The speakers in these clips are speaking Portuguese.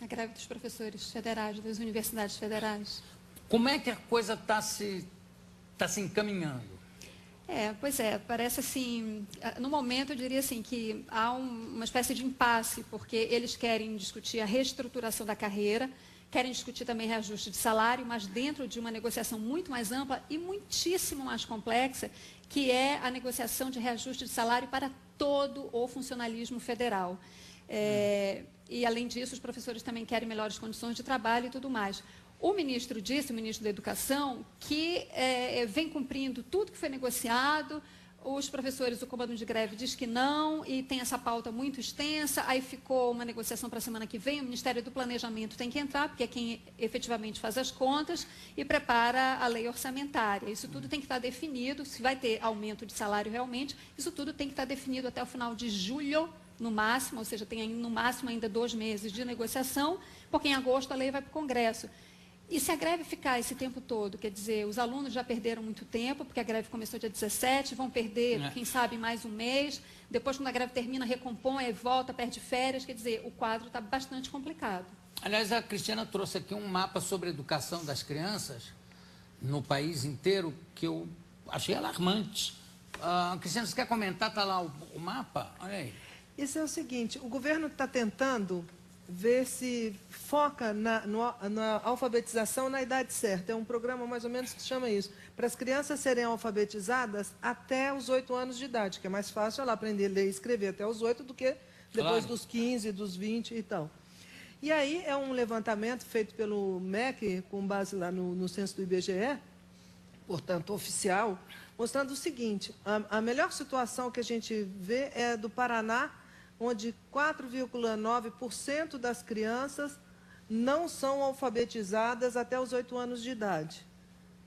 A greve dos professores federais, das universidades federais. Como é que a coisa está se encaminhando? Pois é, parece assim, no momento eu diria assim que há uma espécie de impasse, porque eles querem discutir a reestruturação da carreira, querem discutir também reajuste de salário, mas dentro de uma negociação muito mais ampla e muitíssimo mais complexa, que é a negociação de reajuste de salário para todo o funcionalismo federal. E, além disso, os professores também querem melhores condições de trabalho e tudo mais. O ministro disse, o ministro da Educação, que vem cumprindo tudo que foi negociado. Os professores, o comando de greve diz que não, e tem essa pauta muito extensa. Aí ficou uma negociação para a semana que vem. O Ministério do Planejamento tem que entrar, porque é quem efetivamente faz as contas e prepara a lei orçamentária. Isso tudo tem que estar definido. Se vai ter aumento de salário realmente, isso tudo tem que estar definido até o final de julho, no máximo, ou seja, tem no máximo ainda 2 meses de negociação, porque em agosto a lei vai para o Congresso. E se a greve ficar esse tempo todo, quer dizer, os alunos já perderam muito tempo, porque a greve começou dia 17, vão perder, quem sabe, mais um mês, depois quando a greve termina, recompõe, volta, perde férias, quer dizer, o quadro está bastante complicado. Aliás, a Cristiana trouxe aqui um mapa sobre a educação das crianças no país inteiro, que eu achei alarmante. Cristiana, você quer comentar? Está lá o mapa? Olha aí. Isso é o seguinte, o governo está tentando ver se foca na alfabetização na idade certa. É um programa mais ou menos que chama isso, para as crianças serem alfabetizadas até os 8 anos de idade, que é mais fácil ela aprender a ler e escrever até os 8 do que depois dos 15, dos 20 e tal. E aí é um levantamento feito pelo MEC, com base lá no censo do IBGE, portanto oficial, mostrando o seguinte, a melhor situação que a gente vê é do Paraná, onde 4,9% das crianças não são alfabetizadas até os 8 anos de idade.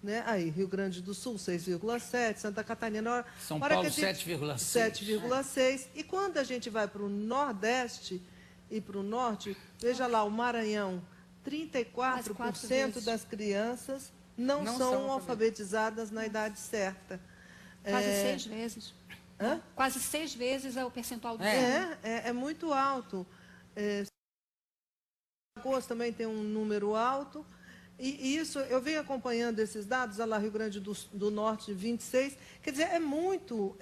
Né? Aí, Rio Grande do Sul, 6,7%, Santa Catarina... São Paulo, 7,6%. 7,6%. E quando a gente vai para o Nordeste e para o Norte, veja lá, o Maranhão, 34% das crianças não são alfabetizadas na idade certa. Quase 6 vezes. Hã? Quase 6 vezes é o percentual do É muito alto. Agosto também tem um número alto. E isso, eu venho acompanhando esses dados, lá Rio Grande do Norte, 26. Quer dizer, é muito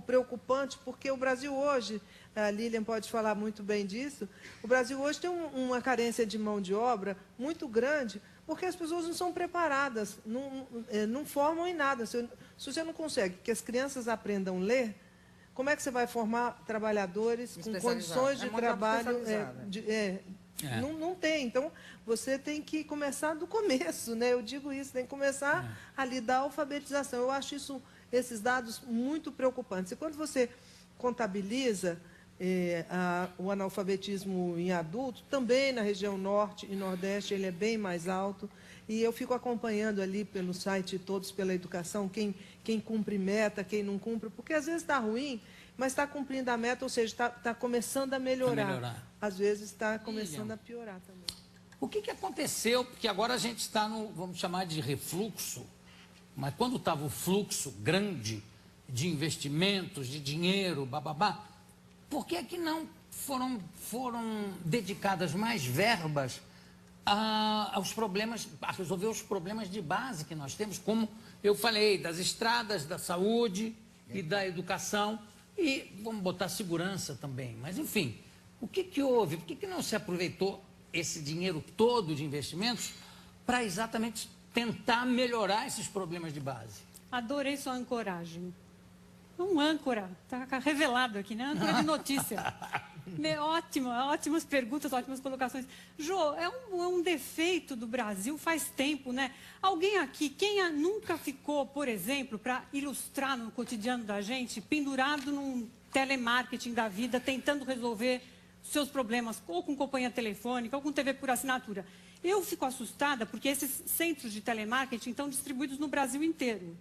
preocupante, porque o Brasil hoje, a Lilian pode falar muito bem disso, o Brasil hoje tem uma carência de mão de obra muito grande, porque as pessoas não são preparadas, não formam em nada. Se você não consegue que as crianças aprendam a ler, como é que você vai formar trabalhadores com condições de trabalho? Não tem. Então, você tem que começar do começo, né? Eu digo isso, tem que começar a lidar a alfabetização. Eu acho esses dados muito preocupantes. E quando você contabiliza o analfabetismo em adulto, também na região norte e nordeste ele é bem mais alto, e eu fico acompanhando ali pelo site Todos pela Educação, quem cumpre meta, quem não cumpre, porque às vezes está ruim, mas está cumprindo a meta, ou seja, está começando a melhorar. Às vezes está começando a piorar também. O que aconteceu? Porque agora a gente está no, vamos chamar de refluxo, mas quando estava o fluxo grande de investimentos, de dinheiro, bababá, por que é que não foram dedicadas mais verbas aos problemas, a resolver os problemas de base que nós temos, como eu falei, das estradas, da saúde e da educação, e vamos botar segurança também. Mas, enfim, o que houve? Por que não se aproveitou esse dinheiro todo de investimentos para exatamente tentar melhorar esses problemas de base? Adorei sua ancoragem. Um âncora, está revelado aqui, né? Âncora de notícia. Ótimo, ótimas perguntas, ótimas colocações. Jô, é um defeito do Brasil faz tempo, né? Alguém aqui, quem nunca ficou, por exemplo, para ilustrar no cotidiano da gente, pendurado num telemarketing da vida, tentando resolver seus problemas, ou com companhia telefônica, ou com TV por assinatura. Eu fico assustada porque esses centros de telemarketing estão distribuídos no Brasil inteiro.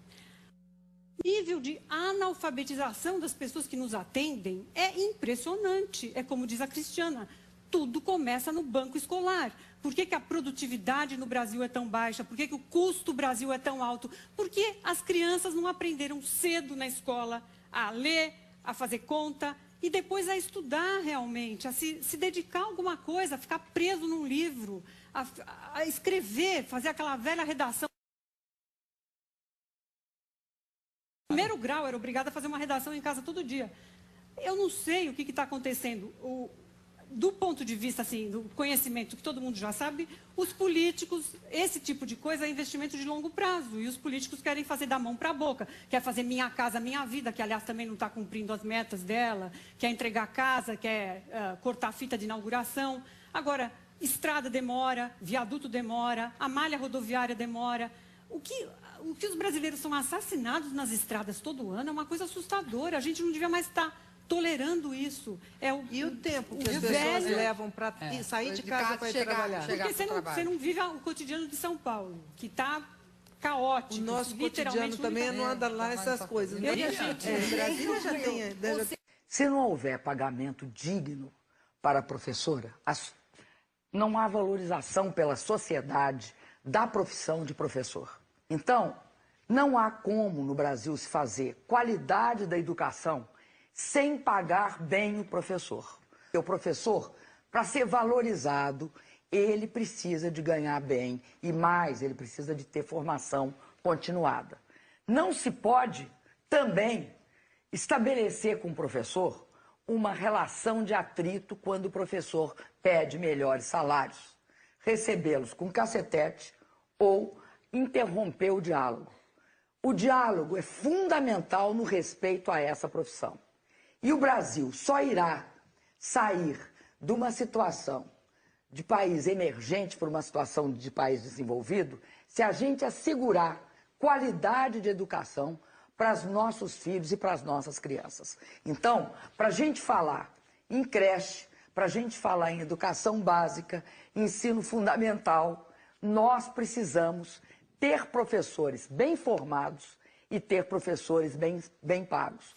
O nível de analfabetização das pessoas que nos atendem é impressionante. É como diz a Cristiana, tudo começa no banco escolar. Por que a produtividade no Brasil é tão baixa? Por que o custo do Brasil é tão alto? Porque as crianças não aprenderam cedo na escola a ler, a fazer conta e depois a estudar realmente, a se dedicar a alguma coisa, a ficar preso num livro, a escrever, fazer aquela velha redação. No primeiro grau, era obrigada a fazer uma redação em casa todo dia. Eu não sei o que está acontecendo. Do ponto de vista assim, do conhecimento que todo mundo já sabe, os políticos, esse tipo de coisa é investimento de longo prazo. E os políticos querem fazer da mão para a boca. Quer fazer Minha Casa Minha Vida, que, aliás, também não está cumprindo as metas dela. Quer entregar casa, quer cortar a fita de inauguração. Agora, estrada demora, viaduto demora, a malha rodoviária demora. O que os brasileiros são assassinados nas estradas todo ano é uma coisa assustadora. A gente não devia mais estar tolerando isso. E o tempo que as pessoas levam para sair de casa para ir trabalhar? Porque você não vive o cotidiano de São Paulo, que está caótico. O nosso cotidiano também não anda lá essas coisas. Brasília já tem... Se não houver pagamento digno para a professora, não há valorização pela sociedade da profissão de professor. Então, não há como no Brasil se fazer qualidade da educação sem pagar bem o professor. O professor, para ser valorizado, ele precisa de ganhar bem e mais, ele precisa de ter formação continuada. Não se pode também estabelecer com o professor uma relação de atrito quando o professor pede melhores salários, recebê-los com cacetete ou interromper o diálogo. O diálogo é fundamental no respeito a essa profissão. E o Brasil só irá sair de uma situação de país emergente para uma situação de país desenvolvido se a gente assegurar qualidade de educação para os nossos filhos e para as nossas crianças. Então, para a gente falar em creche, para a gente falar em educação básica, ensino fundamental, nós precisamos ter professores bem formados e ter professores bem pagos.